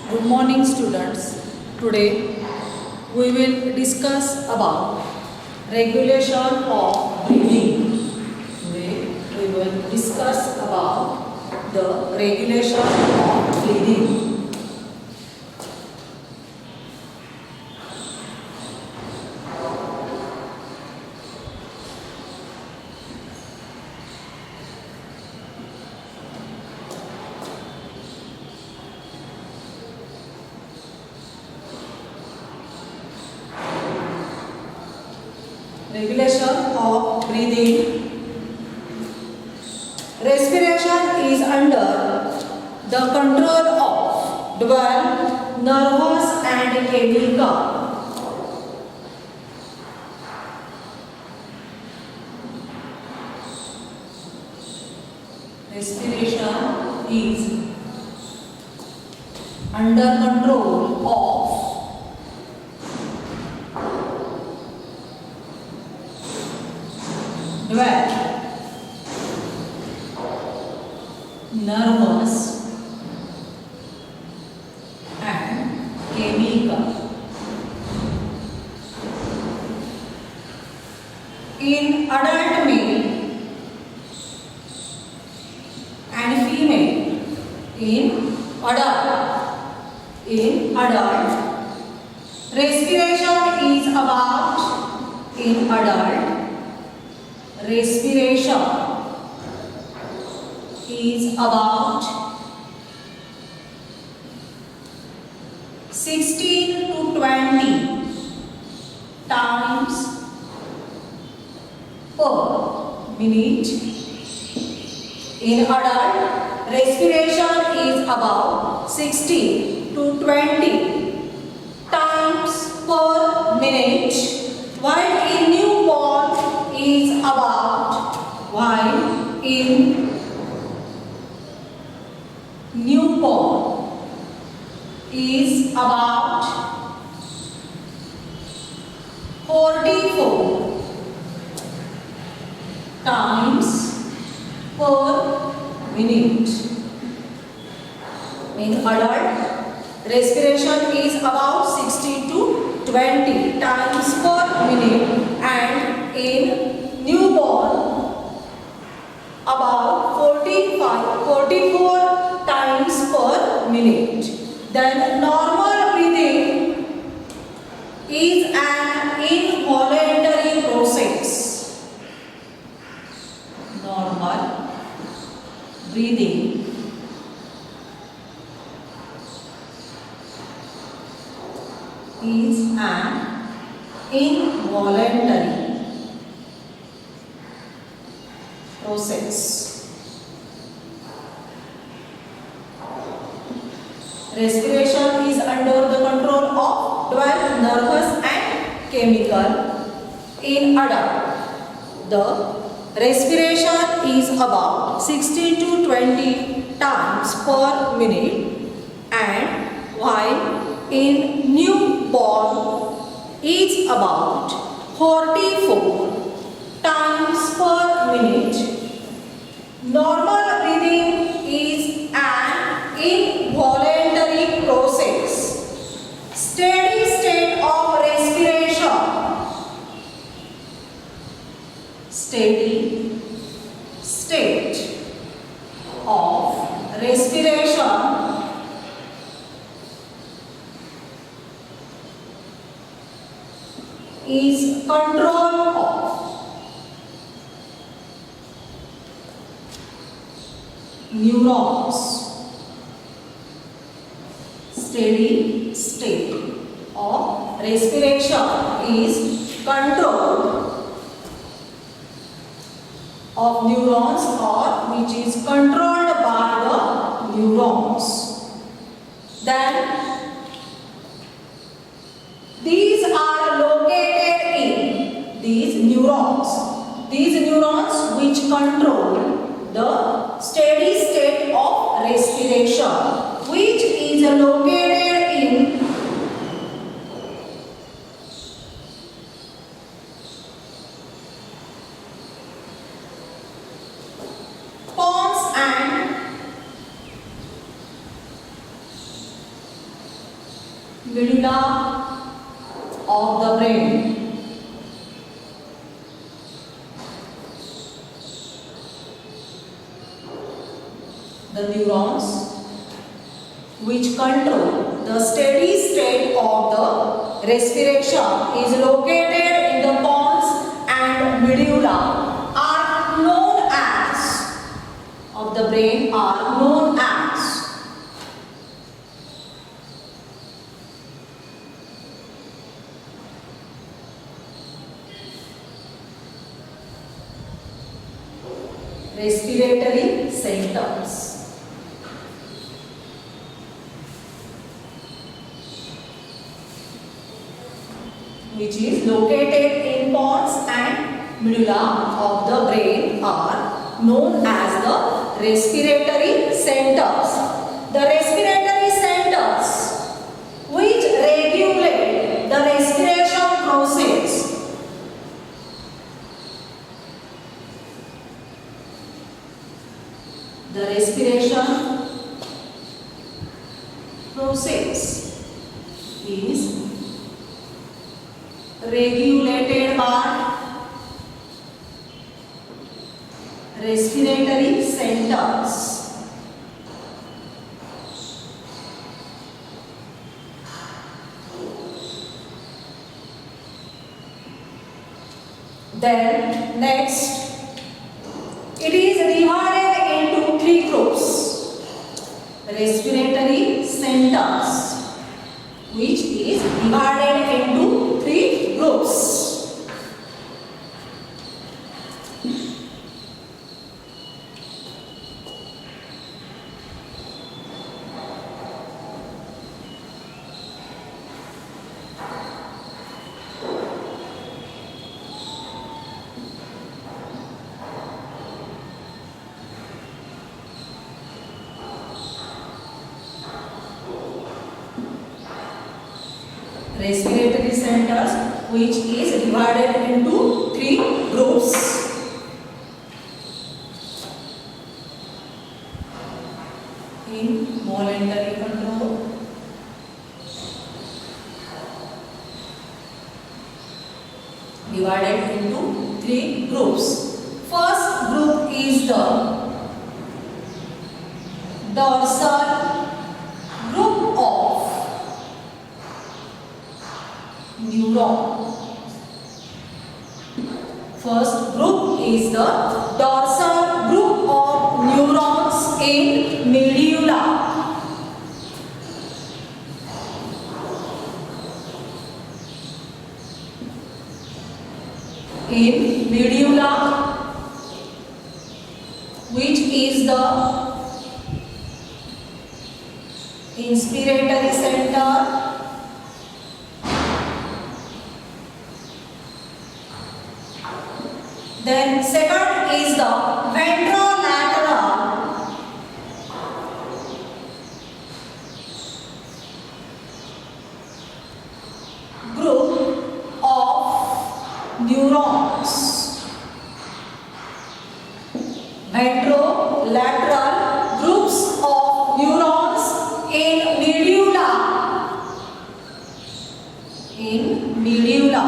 Good morning students. Today we will discuss about regulation of breathing. Today we will discuss about the regulation of breathing. Regulation of breathing. Respiration is under the control of 12 nervous and chemical. Respiration is under control of 12 nervous and chemical. In adult male and female, in adult, respiration is about, in adult, respiration is about 16 to 20 times per minute. In adult, respiration is about 16 to 20 times per minute, while in newborn is about, while in newborn is about 44 times per minute. In adult, respiration is about 60 to 20 times per minute, and in newborn about 44 times per minute. Then normal breathing is an involuntary process. Normal breathing is an involuntary process. Respiration is under the control of 12 nervous and chemical. In adult, the respiration is about 60 to 20 times per minute, and while in newborn is about 44 times per minute. Normal breathing is an involuntary process. Steady state of respiration. Steady state of respiration is control of neurons. Steady state of respiration is control of neurons, or which is controlled by the neurons. Then these are located in these neurons which control the steady state of respiration, which is located in pons and medulla of the brain. The neurons which control the steady state of the respiration is located in the pons and medulla are known as of the brain are known as respiratory centers. Which is located in pons and medulla of the brain are known as the respiratory centers. The respiratory centers which regulate the respiration process. The respiration process is regulated by respiratory centers. Then next, it is divided into three groups. Respiratory centers, which is divided into three groups. Respiratory centers, which is divided into three groups. Involuntary control, divided into three groups. First group is the dorsal group of neuron. First group is the dorsal group of neurons in medulla. In medulla, which is the inspiratory center. Then second is the ventrolateral group of neurons. Ventrolateral groups of neurons in medulla. In medulla.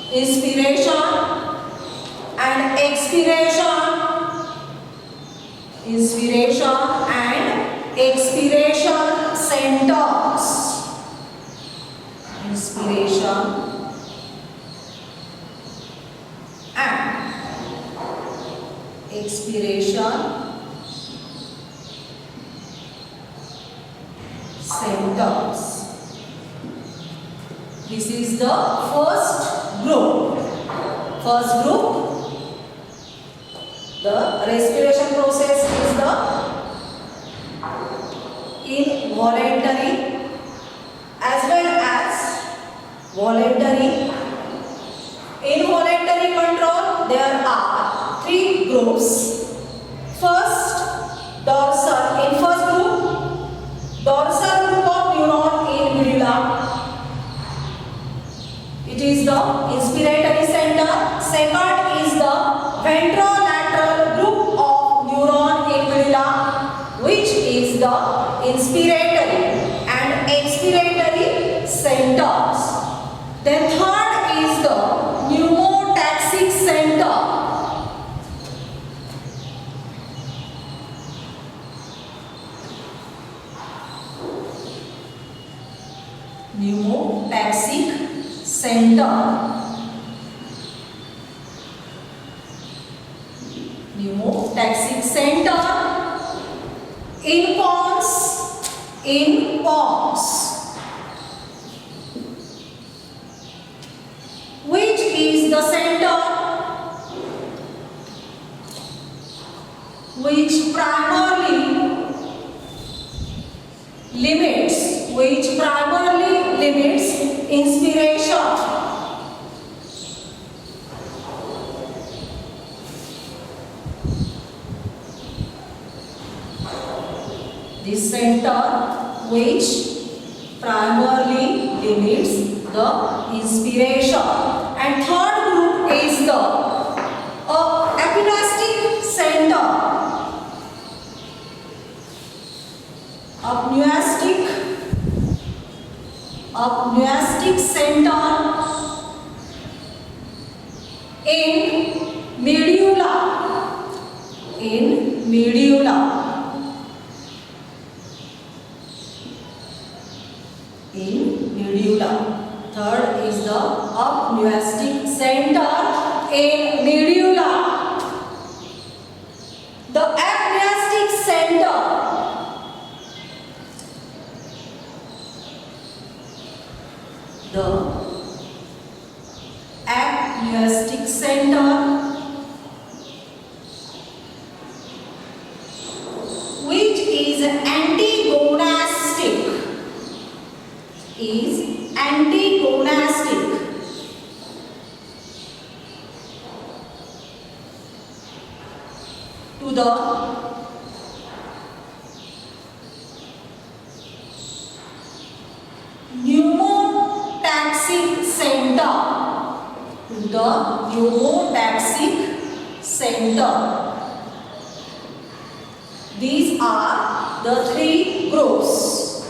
Inspiration and expiration. Inspiration and expiration centers. Inspiration and expiration centers. This is the first group. First group, the respiration process is the involuntary as well as voluntary. Involuntary control, there are three groups. First, dorsal. In first group, dorsal group of neuron in medulla. It is the inspiratory center. Second is the ventrolateral group of neuron in medulla, which is is the inspiratory and expiratory centers. Then third is the pneumotaxic center. Pneumotaxic center. Pneumotaxic center in pons. Which is the center which primarily limits inspiration. This center which primarily limits the inspiration. And third group is the apneustic center. Apneustic center in medulla. Third is the apneustic center in medulla. The apneustic center which is antagonistic to the pneumotaxic center. These are the three groups.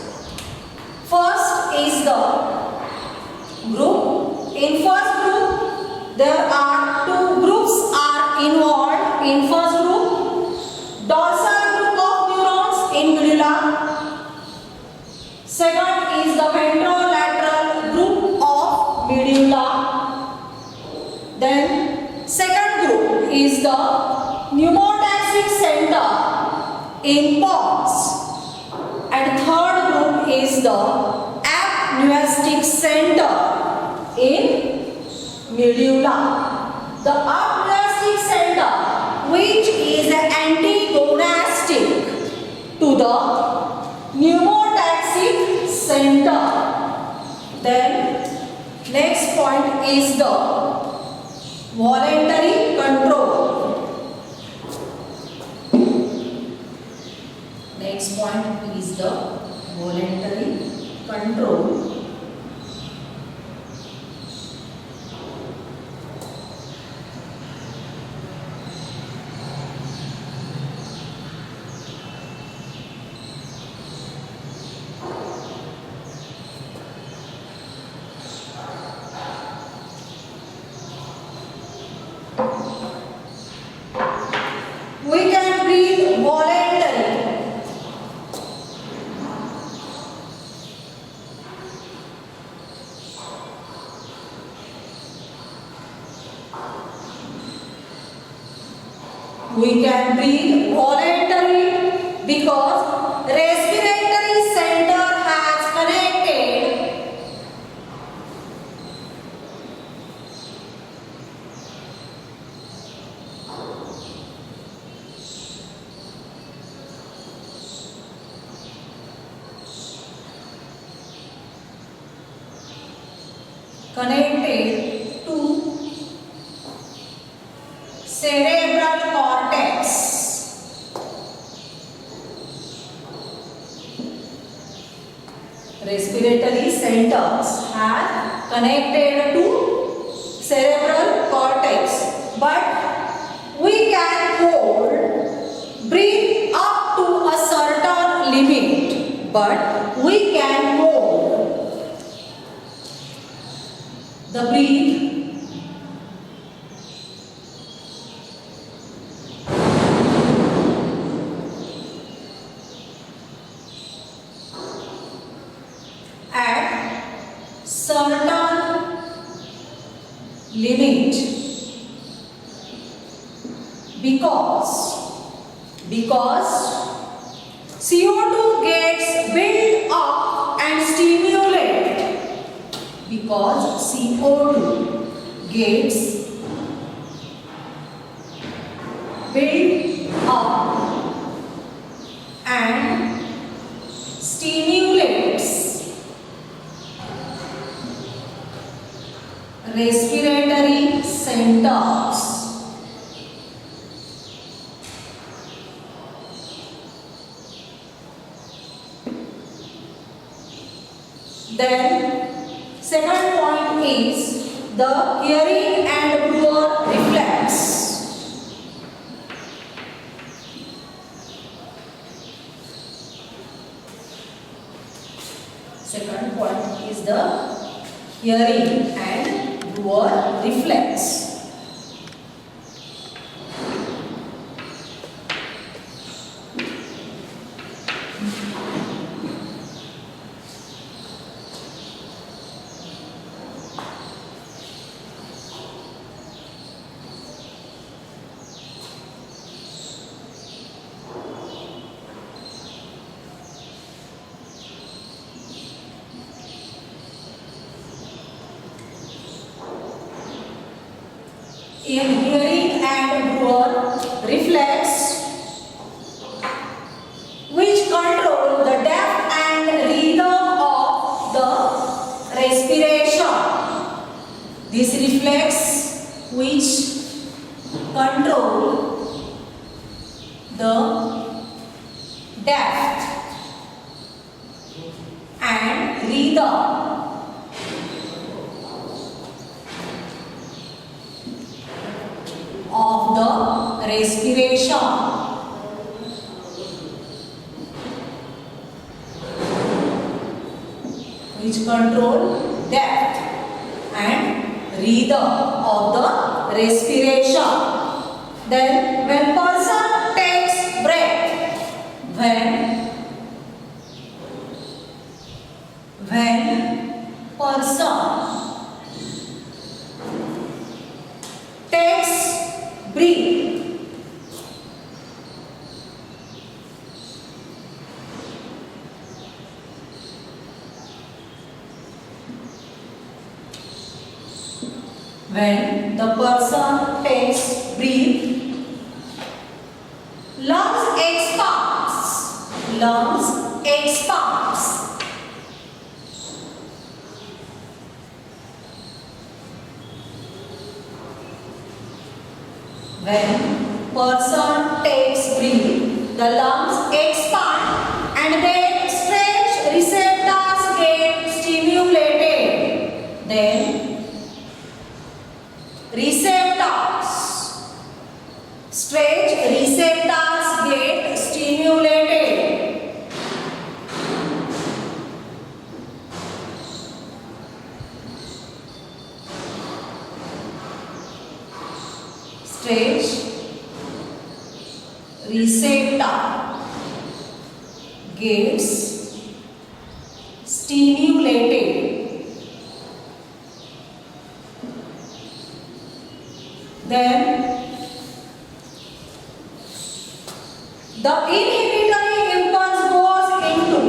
First is the group. In first group, there are two groups are involved. In first group, dorsal group of neurons in medulla. Second is the ventrolateral group of medulla. Then second group is the pneumotaxic center in pons. And third group is the apneustic center in medulla. The apneustic center which is antagonistic to the pneumotaxic center. Then next point is the voluntary control. Next point is the voluntary control. We can breathe voluntarily. We can breathe voluntarily because respiratory center has connected to cerebral cortex. Respiratory centers have connected to cerebral cortex, but we can hold breathe up to a certain but we can hold the breath at certain limit because CO2 gets built up and stimulated, because CO2 gets built up and stimulates respiratory centers. Then second point is the hearing and Brewer reflex. Second point is the hearing and Brewer reflex. In hearing and Brewer reflex, which control the depth and rhythm of the respiration. This reflex which control the depth and rhythm of the respiration. Which control depth and rhythm of the respiration. Then when person takes breath, when person takes breathe, when the person takes breathe, lungs expands. When person takes breath, the lungs expand and then stretch receptors get stimulated. Then stretch receptors get stimulated. Stretch receptor gets stimulated. Then the inhibitory impulse goes into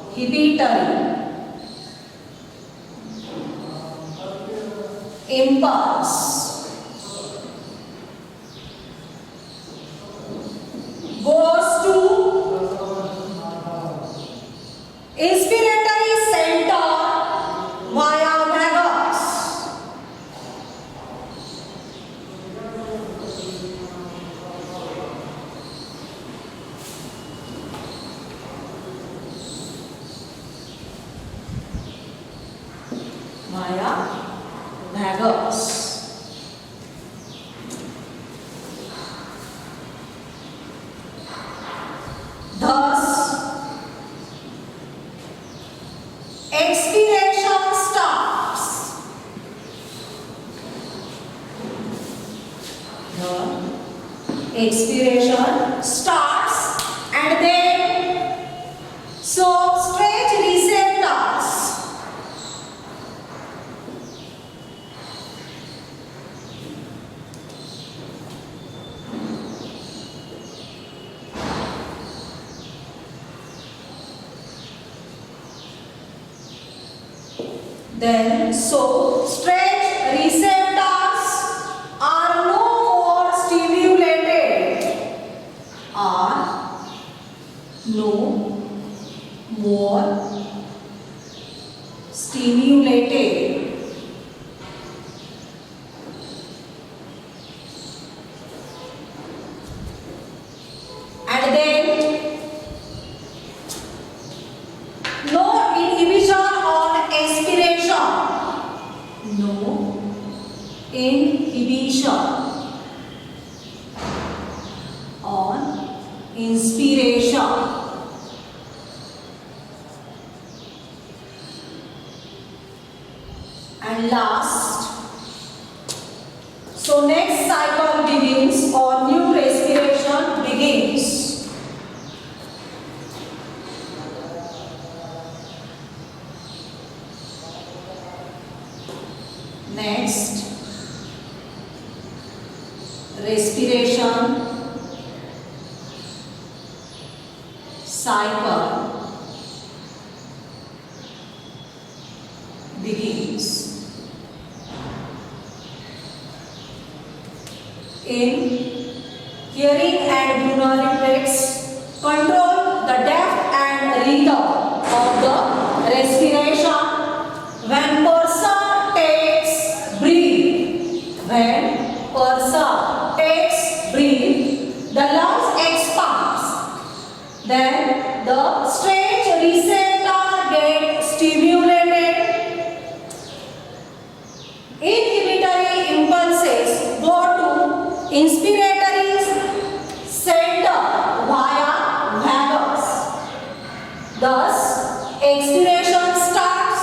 inhibitory impulse goes to inspiratory center via vagus. Via vagus. expiration starts, and then so stretch receptors. Then so stretch receptors are no more stimulated, are no more stimulated. And then no inhibition on expiration. No inhibition on inspiration. And last, so next cycle begins or new respiration begins. Next, respiration cycle begins. In hearing and neural reflex, control the depth and rhythm of the respiration. When person takes breathe, when person takes breathe, the lungs expands. Then the stretch receptor gets stimulated. Inhibitory impulses go to inspiratory center via vagus. Thus, expiration starts.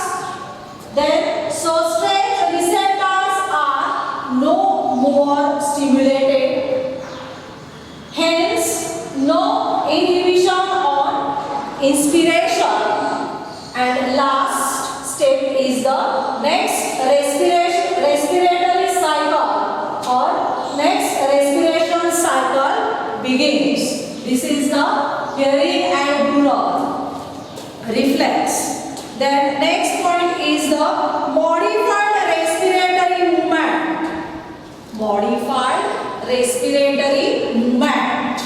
Then, so stretch receptors are no more stimulated. Hence, no inhibition on inspiration. And last step is the next respiratory cycle or next respiration cycle begins. This is the hearing and neural reflex. Then next point is the modified respiratory movement. Modified respiratory movement.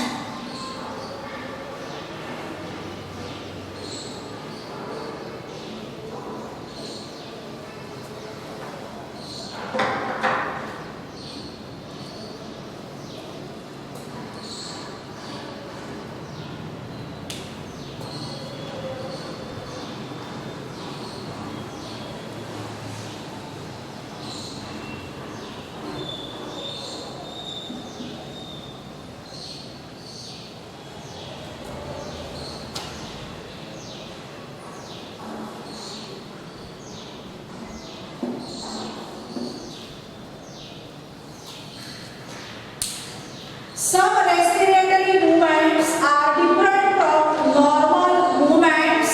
Some respiratory movements are different from normal movements.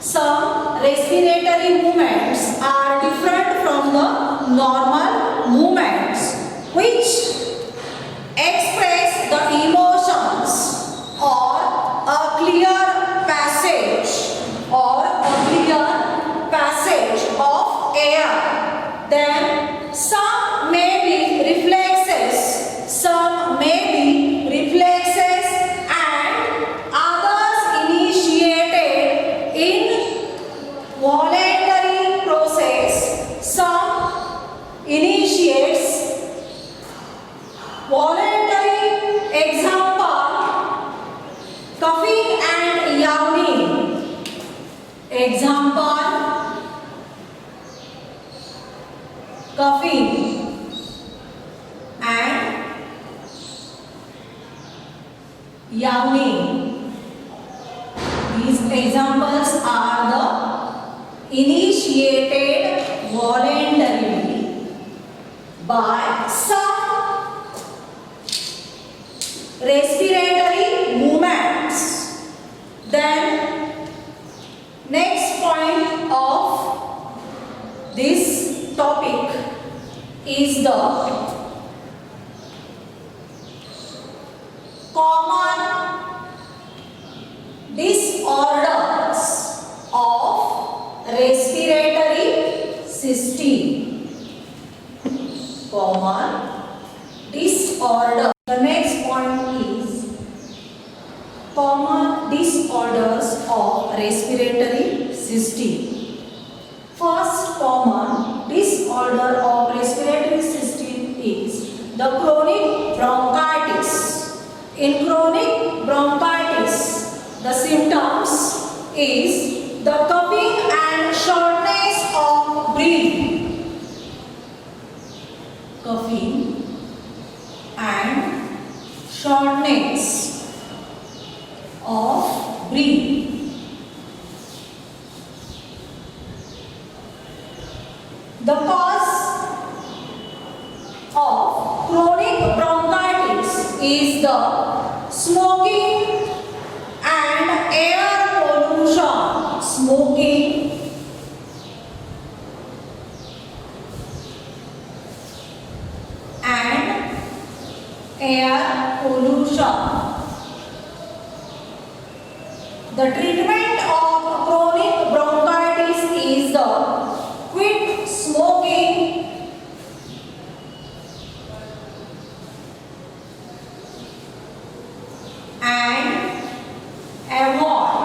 Some respiratory movements are different from the normal movements which express the emotions or a clear passage of air. Then some may be reflexes, some may be reflexes and others initiated in voluntary process. Some initiates voluntary, example coughing and yawning. Example coughing and yawning. These examples are the initiated voluntarily by some respiratory movements. Then next point of this topic is the common disorders of respiratory system. Common disorder. The next point is common disorders of respiratory system. First common disorder of respiratory system is the chronic bronchitis. In chronic bronchitis, the symptoms is the coughing and shortness of breath. Coughing and shortness of breath. The cause of chronic bronchitis is the smoking and air pollution. Smoking and air pollution. The treatment of chronic bronchitis is the quit smoking and avoid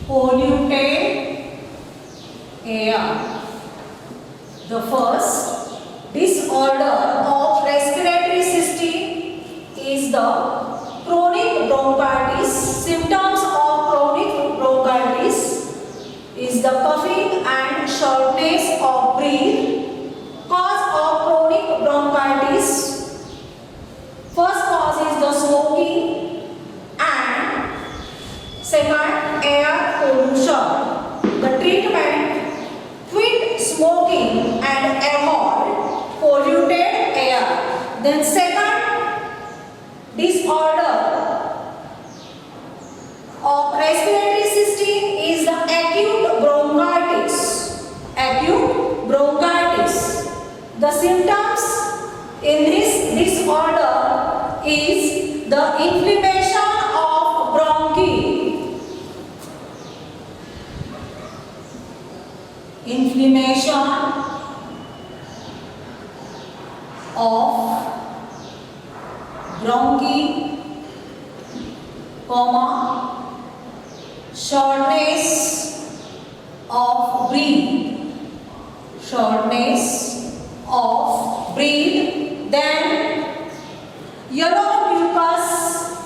polluted air. The first disorder of respiratory system is the chronic bronchitis. Symptoms of chronic bronchitis is the coughing and shortness of breath. Cause of chronic bronchitis. First cause is the smoking and second air pollution. The treatment: quit smoking and avoid polluted air. Then second disorder of respiratory system is the acute bronchitis. Acute bronchitis. The symptoms in this disorder is the inflammation of bronchi. Inflammation of bronchi, shortness of breath. Shortness of breath. Then yellow mucus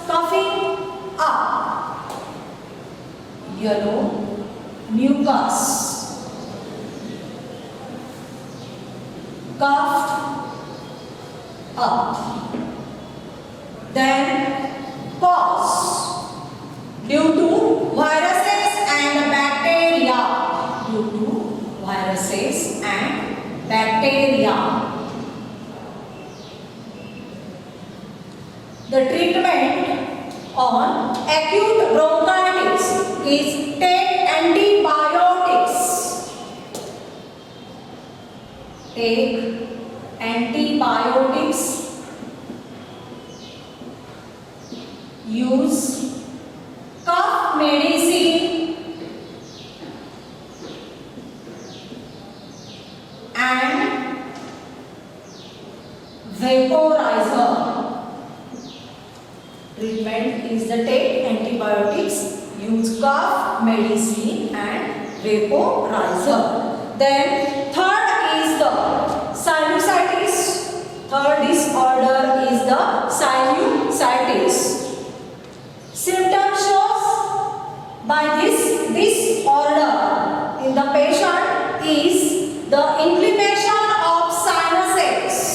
coughing up. Yellow mucus coughed up. Then cause due to viruses and bacteria. Due to viruses and bacteria. The treatment on acute bronchitis is take antibiotics. Take antibiotics. Use cough medicine and vaporizer. Treatment is the take antibiotics, use cough medicine and vaporizer. Then third is the sinusitis. Third disorder is the sinusitis. Symptom shows by this disorder in the patient is the inflammation of sinuses.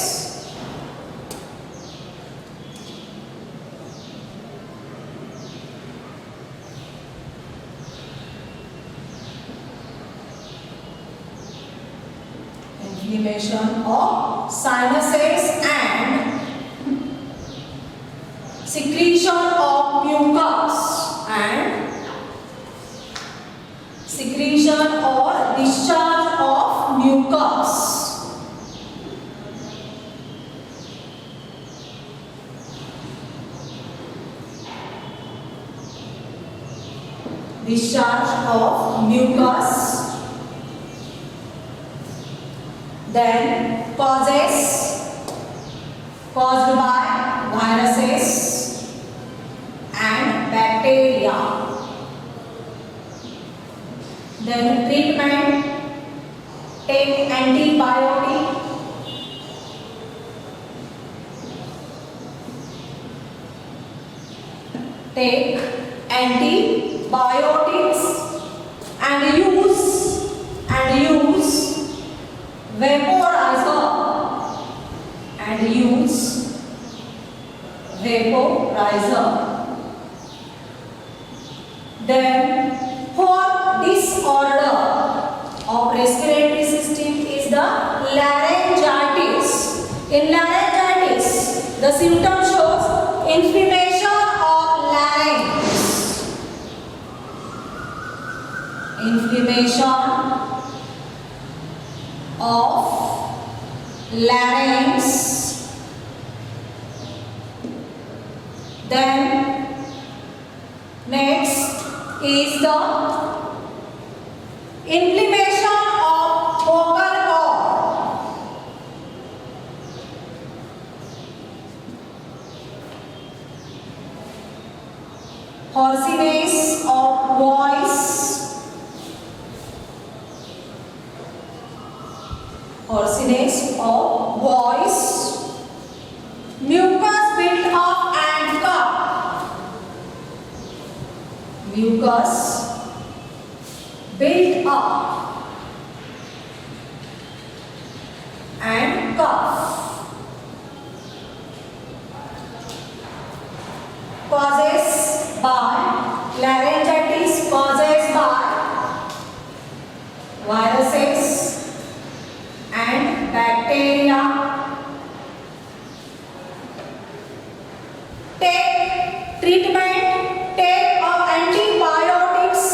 inflammation of sinuses and secretion of mucus and secretion or discharge of mucus. Discharge of mucus. Then causes caused by viruses and bacteria. Then treatment, take antibiotic. Take antibiotics and use vaporizer and use vaporizer. Then fourth disorder of respiratory system is the laryngitis. In laryngitis, the symptom shows inflammation of larynx. Inflammation of larynx. Then next is the inflammation of vocal cord. Hoarseness of voice. Hoarseness of voice. Mucus built up and cough. Mucus built up and cough. Causes by laryngitis, causes by viruses and bacteria. Take treatment, take antibiotics,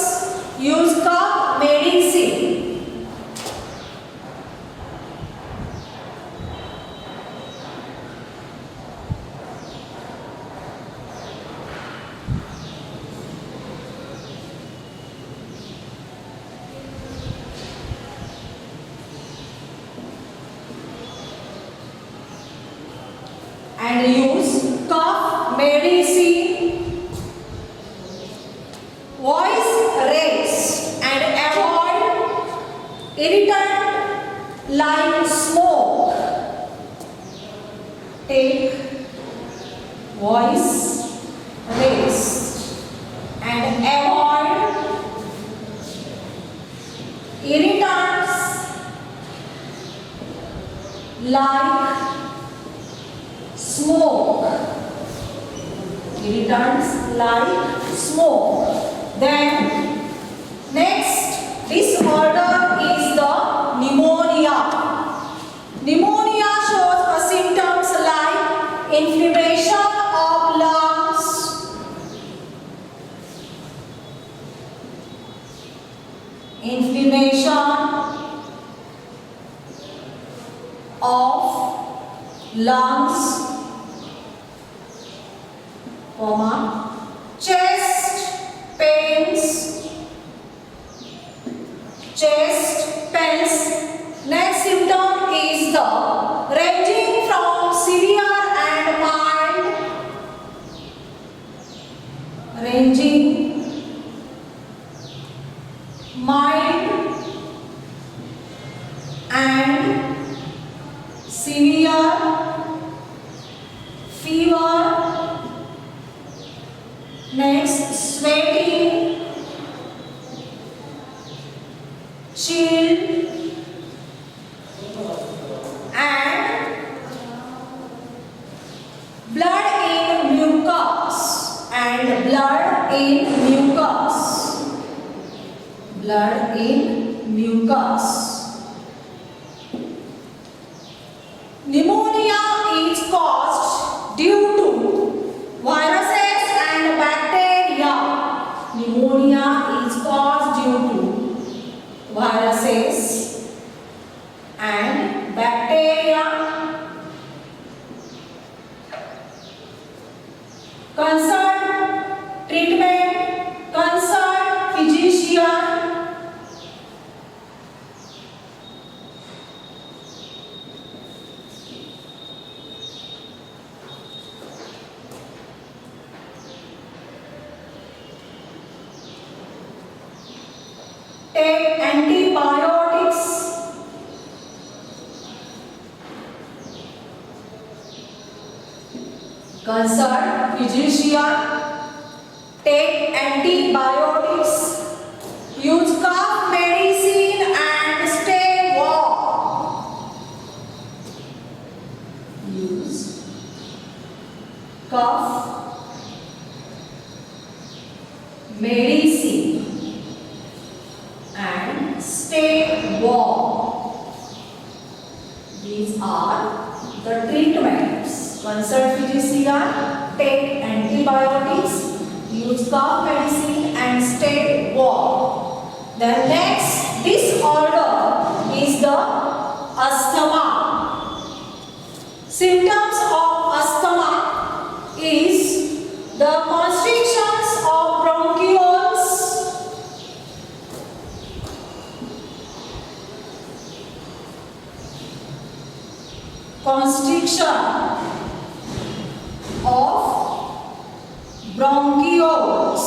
use cough medicine. And use cough medicine. Voice raise and avoid irritant like smoke. Take voice raise and avoid irritants like smoke. Irritants like smoke. Then next disorder is the pneumonia. Pneumonia shows the symptoms like inflammation of lungs, inflammation of lungs, chest pains. Next symptom is the ranging from severe and mild. Ranging, mild and severe. Fever. Next, sweating, chill, and blood in mucus. Blood in mucus. Pneumonia is caused due to viruses and bacteria. Pneumonia is caused due to viruses and bacteria. Consult treatment, consult physician. Take antibiotics. Consult physician. Take antibiotics. Use cough medicine and stay warm. Use cough medicine and stay warm. These are the treatments. Consult physician, take antibiotics, use cough medicine and stay warm. The next disorder is the asthma. Symptoms of asthma is the constrictions of bronchioles, constriction of bronchioles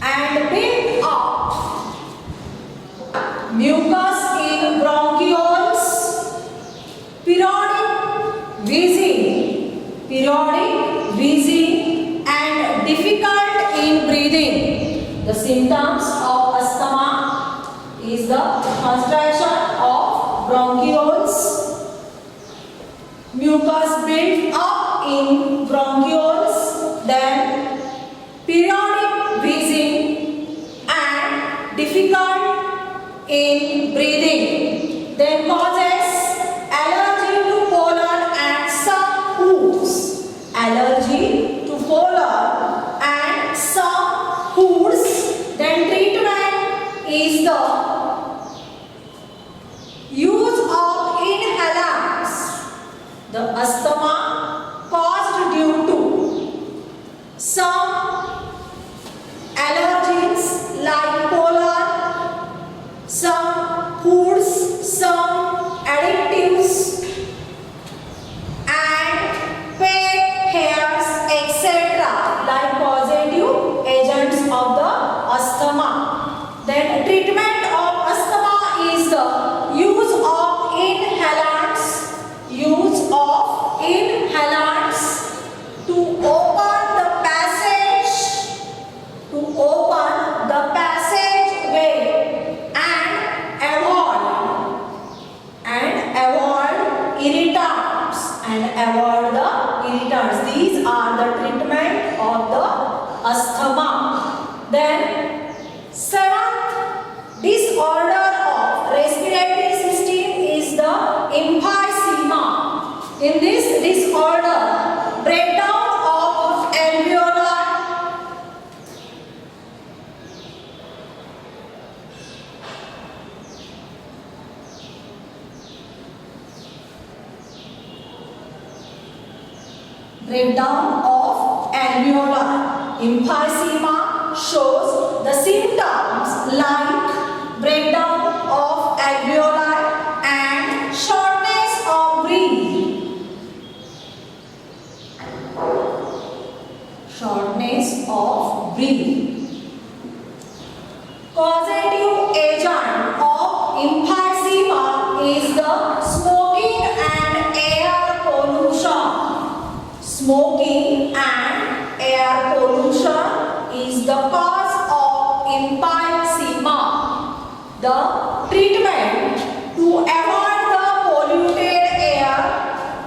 and build up mucus in bronchioles, periodic wheezing and difficult in breathing. The symptoms of asthma is the constriction of bronchioles, mucus built up in bronchioles, then periodic wheezing and difficult in breathing. Then causes allergy to pollen and some foods. Allergy to pollen and some foods. Then treatment is the use of inhalants. The asthma caused due to some allergens like pollen, some foods, some additives and pet hairs, etc. like causative agents of the asthma. Then treatment of asthma is the use of inhalants to open the passageway and avoid irritants These are the treatment of the asthma. Then seventh disorder of respiratory system is the emphysema. In this disorder, breakdown of alveolar emphysema shows the symptoms like breakdown of alveoli and shortness of breath. Causative agent of emphysema is the smoking and air pollution. Smoking and air pollution is the cause of emphysema. The treatment to avoid the polluted air,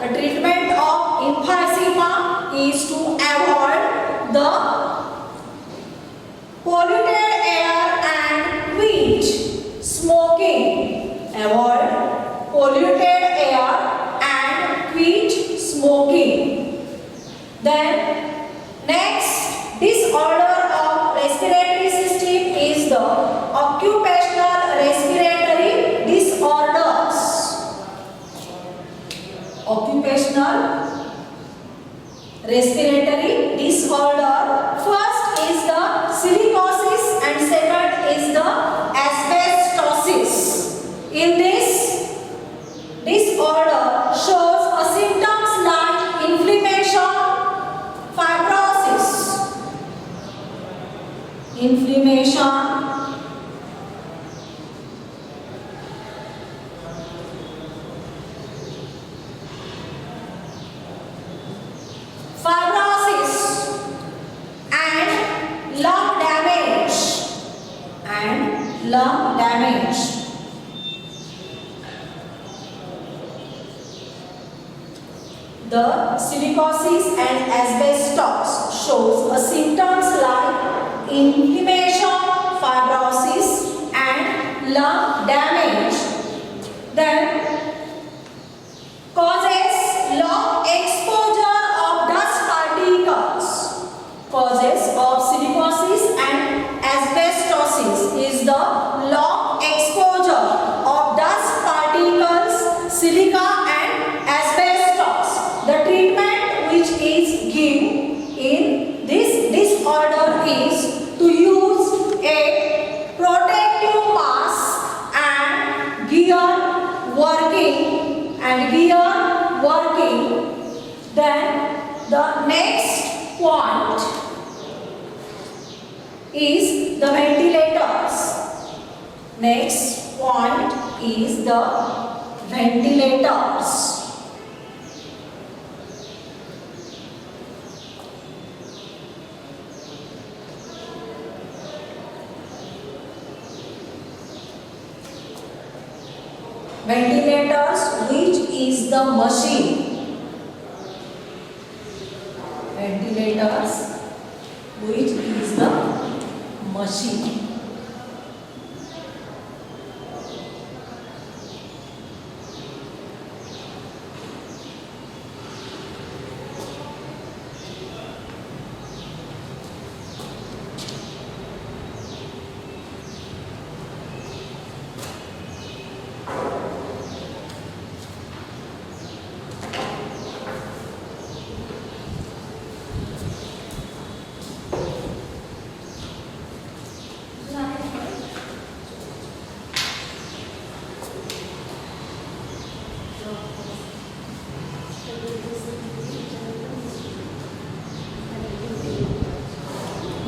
the treatment of emphysema is to avoid the polluted air and quit smoking. Avoid polluted air and quit smoking. Then next disorder of respiratory system is the occupational respiratory disorders. Occupational respiratory disorder. First is the silicosis and second is the asbestosis. In this disorder shows a symptoms like inflammation, fibrosis, fibrosis and lung damage. The silicosis and asbestos shows a symptoms like inflammation, fibrosis and lung damage. Then causes long exposure of dust particles. Causes of silicosis and asbestosis is the long exposure of dust particles, silica and asbestos. The treatment which is given in this disorder is to use a protective mask and gear working. Then the next point is the ventilators. Next point is the ventilators. Ventilators, which is the machine. Ventilators, which is the machine.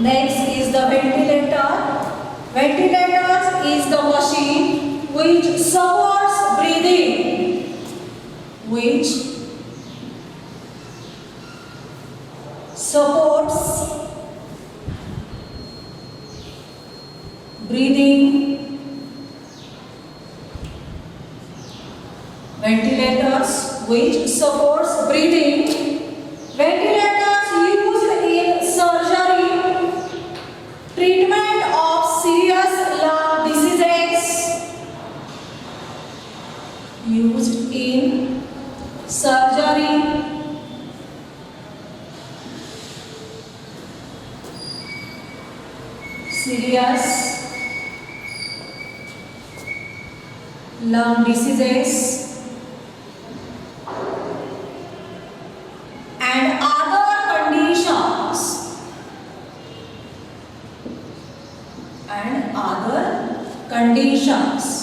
Next is the ventilator. Ventilator is the machine which supports breathing. Which supports breathing. Ventilators which supports breathing. Ventilators used in surgery, treatment of serious lung diseases. Used in surgery, serious lung diseases and other conditions.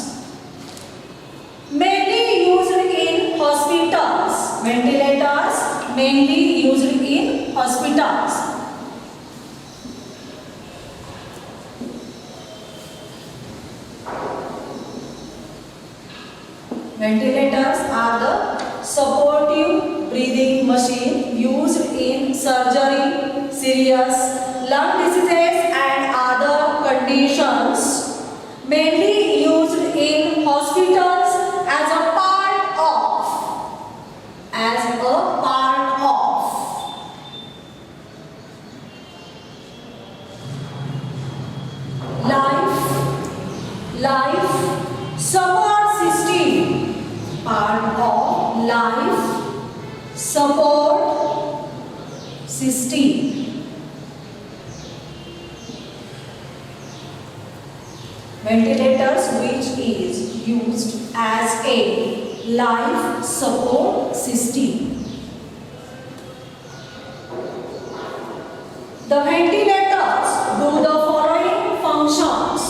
Mainly used in hospitals. Ventilators mainly used in hospitals. Ventilators are the supportive breathing machine used in surgery, serious lung diseases and other conditions. Mainly used in hospitals as a part of life support system. part of life support system. Ventilators, which is used as a life support system. The ventilators do the following functions.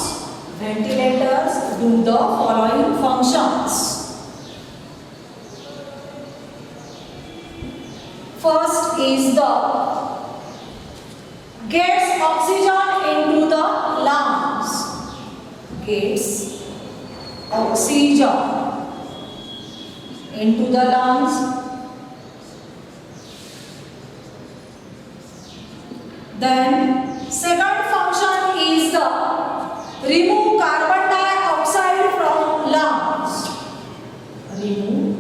Ventilators do the following functions. First is the gets oxygen into the lungs. Gets oxygen into the lungs. Then second function is the remove carbon dioxide from lungs. Remove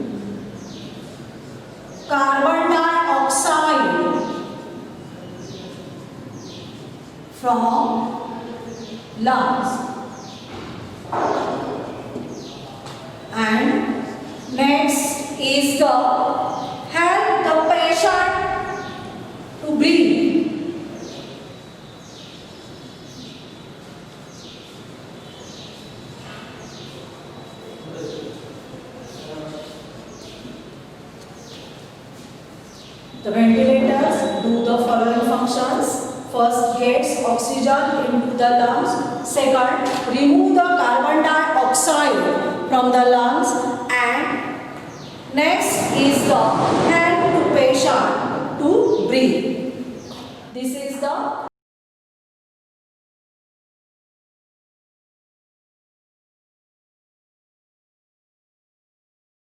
carbon dioxide from lungs. And next is the help the patient to breathe. The ventilators do the following functions. First, gets oxygen into the lungs. Second, remove the carbon dioxide from the lungs. And next is the help to patient to breathe. This is the